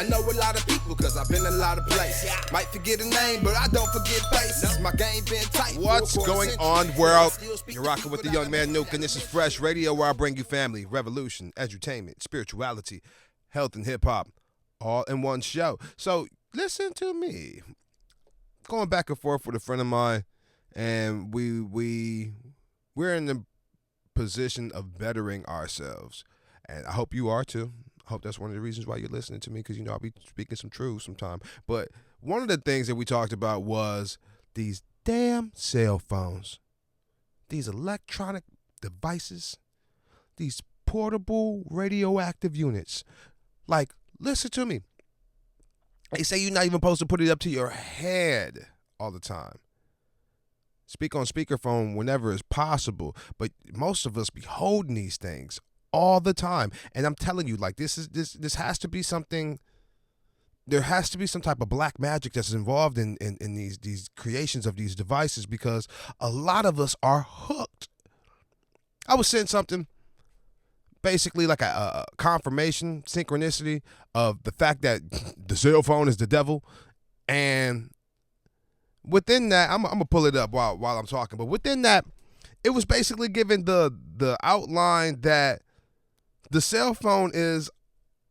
I know a lot of people cause I've been a lot of places. Might forget a name, but I don't forget faces. My game been tight. What's going on, world? You're rocking with the young man Nuke, and this is Fresh Radio, where I bring you family, revolution, edutainment, spirituality, health, and hip-hop, all in one show. So listen to me. Going back and forth with a friend of mine, and we're in the position of bettering ourselves, and I hope you are too. I hope that's one of the reasons why you're listening to me, because I'll be speaking some truth sometime. But one of the things that we talked about was these damn cell phones, these electronic devices, these portable radioactive units. Like, listen to me. They say you're not even supposed to put it up to your head all the time. Speak on speakerphone whenever it's possible, but most of us be holding these things all the time. And I'm telling you, like, this has to be something. There has to be some type of black magic that's involved in these creations of these devices, because a lot of us are hooked. I was saying something, basically like a confirmation, synchronicity of the fact that the cell phone is the devil. And within that, I'm gonna pull it up while I'm talking, but within that, it was basically giving the outline that the cell phone is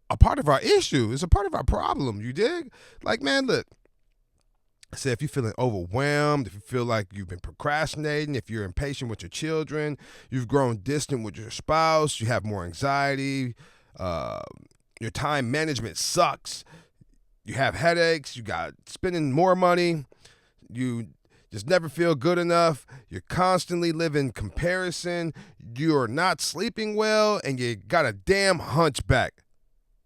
a part of our issue. It's a part of our problem. You dig? Like, man, look. I said, if you're feeling overwhelmed, if you feel like you've been procrastinating, if you're impatient with your children, you've grown distant with your spouse, you have more anxiety, your time management sucks, you have headaches, you got spending more money, you just never feel good enough, you're constantly living comparison, you're not sleeping well, and you got a damn hunchback.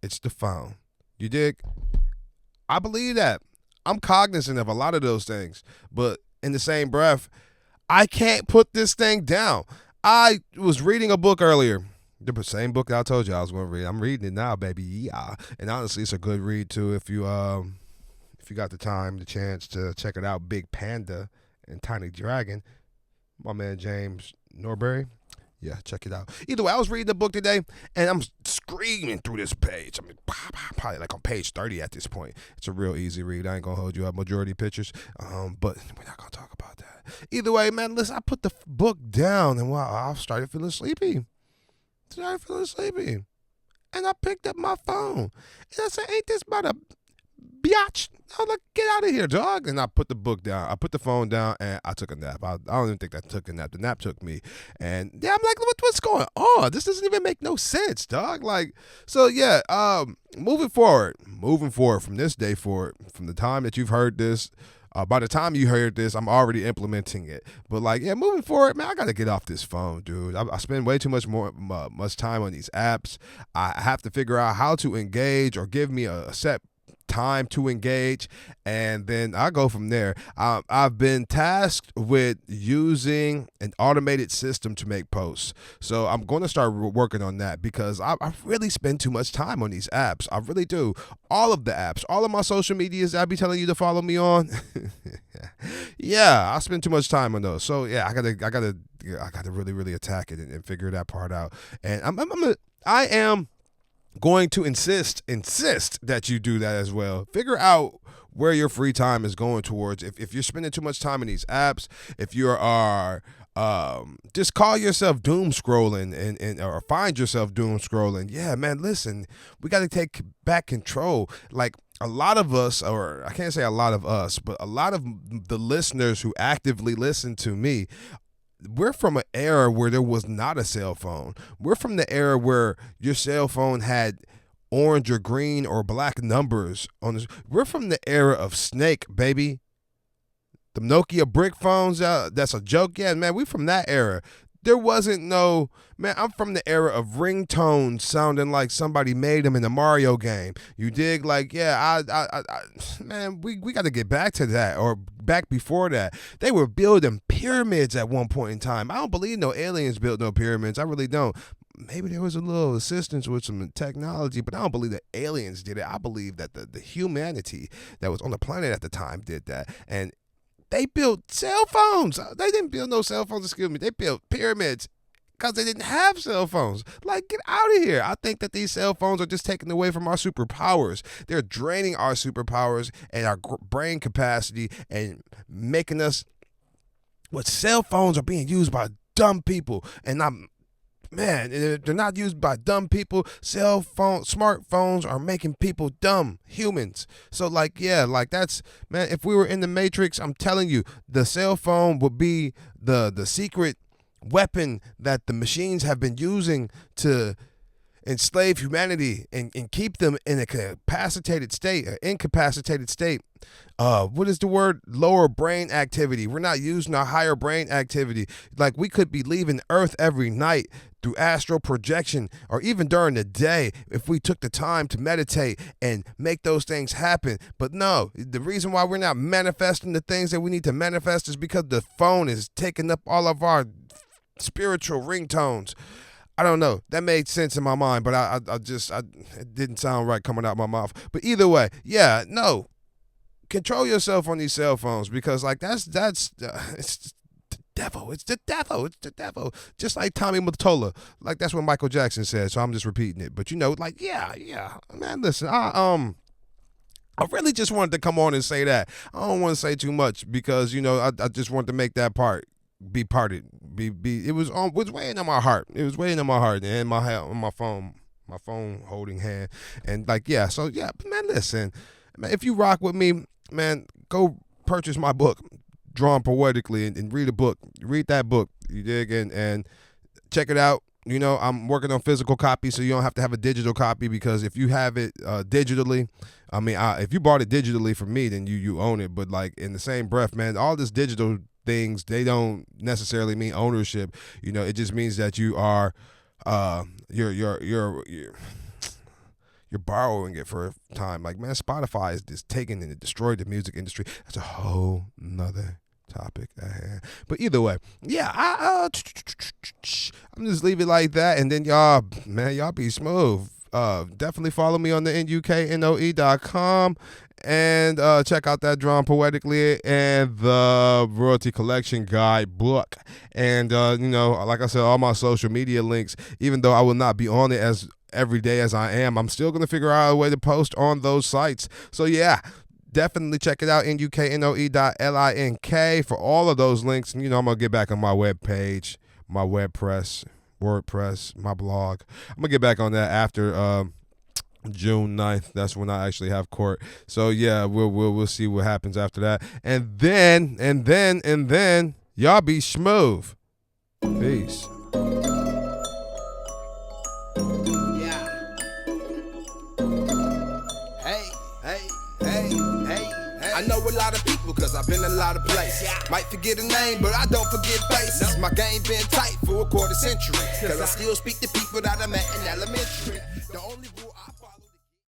It's the phone. You dig? I believe that. I'm cognizant of a lot of those things, but in the same breath, I can't put this thing down. I was reading a book earlier, the same book that I told you I was going to read. I'm reading it now, baby. Yeah, and honestly, it's a good read too if you got the time, the chance to check it out. Big Panda and Tiny Dragon, my man James Norbury. Yeah, check it out. Either way, I was reading the book today, and I'm screaming through this page. I mean, probably like on page 30 at this point. It's a real easy read. I ain't going to hold you up. Majority pictures, but we're not going to talk about that. Either way, man, listen, I put the book down, and wow, I started feeling sleepy. And I picked up my phone, and I said, ain't this about a biatch? I was like, get out of here, dog. And I put the book down. I put the phone down, and I took a nap. I don't even think I took a nap. The nap took me. And yeah, I'm like, what's going on? This doesn't even make no sense, dog. Like, so yeah, moving forward from this day forward, from the time that you've heard this, by the time you heard this, I'm already implementing it. But like, yeah, moving forward, man, I got to get off this phone, dude. I spend way too much time on these apps. I have to figure out how to engage or give me a set time to engage, and then I go from there. I've been tasked with using an automated system to make posts, so I'm going to start working on that, because I really spend too much time on these apps. I really do. All of the apps, all of my social medias I be telling you to follow me on. Yeah, I spend too much time on those. So yeah, I gotta really attack it and figure that part out. And I am going to insist that you do that as well. Figure out where your free time is going towards. If you're spending too much time in these apps, if you are just call yourself doom scrolling and or find yourself doom scrolling. Yeah, man, listen, we got to take back control. Like, a lot of us, or I can't say a lot of us, but a lot of the listeners who actively listen to me, we're from an era where there was not a cell phone. We're from the era where your cell phone had orange or green or black numbers on this. We're from the era of Snake, baby. The Nokia brick phones, that's a joke. Yeah, man, we from that era. There wasn't no, man, I'm from the era of ringtones sounding like somebody made them in a Mario game. You dig? Like, yeah, man, we got to get back to that, or back before that. They were building pyramids at one point in time. I don't believe no aliens built no pyramids. I really don't. Maybe there was a little assistance with some technology, but I don't believe that aliens did it. I believe that the humanity that was on the planet at the time did that. And they built cell phones. They didn't build no cell phones, excuse me. They built pyramids because they didn't have cell phones. Like, get out of here. I think that these cell phones are just taking away from our superpowers. They're draining our superpowers and our brain capacity and making us, what cell phones are being used by dumb people. And they're not used by dumb people. Smartphones are making people dumb, humans. So that's, man, if we were in the Matrix, I'm telling you, the cell phone would be the secret weapon that the machines have been using to enslave humanity and keep them in a incapacitated state. What is the word? Lower brain activity. We're not using our higher brain activity. Like, we could be leaving Earth every night through astral projection, or even during the day if we took the time to meditate and make those things happen. But no, the reason why we're not manifesting the things that we need to manifest is because the phone is taking up all of our spiritual ringtones. I don't know. That made sense in my mind, but it didn't sound right coming out my mouth. But either way, yeah, no. Control yourself on these cell phones, because it's the devil. It's the devil. It's the devil. Just like Tommy Mottola. Like, that's what Michael Jackson said, so I'm just repeating it. But yeah. Man, listen, I really just wanted to come on and say that. I don't want to say too much because, I just wanted to make that part be parted. It was weighing on my heart. It was weighing on my heart and on my phone holding hand. And man, listen, man, if you rock with me, man, go purchase my book, Drawn Poetically, and read a book. Read that book, you dig, and check it out. I'm working on physical copy, so you don't have to have a digital copy, because if you have it digitally, if you bought it digitally from me, then you own it. But like, in the same breath, man, all this digital things, they don't necessarily mean ownership. It just means that you are you're borrowing it for a time. Like, man, Spotify is just taking and it destroyed the music industry. That's a whole nother topic at hand. But either way, yeah, I'm just leave it like that, and then y'all be smooth. Definitely follow me on the NUKNOE.com and check out that Drawn Poetically and the Royalty Collection Guide book. And like I said, all my social media links, even though I will not be on it as every day as I am, I'm still gonna figure out a way to post on those sites. So yeah, definitely check it out, NUKNOE.LINK, for all of those links. And I'm gonna get back on my web page, my WordPress, my blog. I'm gonna get back on that after June 9th. That's when I actually have court. So yeah, we'll see what happens after that. And then y'all be smooth. Peace. I know a lot of people, cause I've been a lot of places. Might forget a name, but I don't forget faces. My game been tight for a quarter century, cause I still speak to people that I met in elementary. The only rule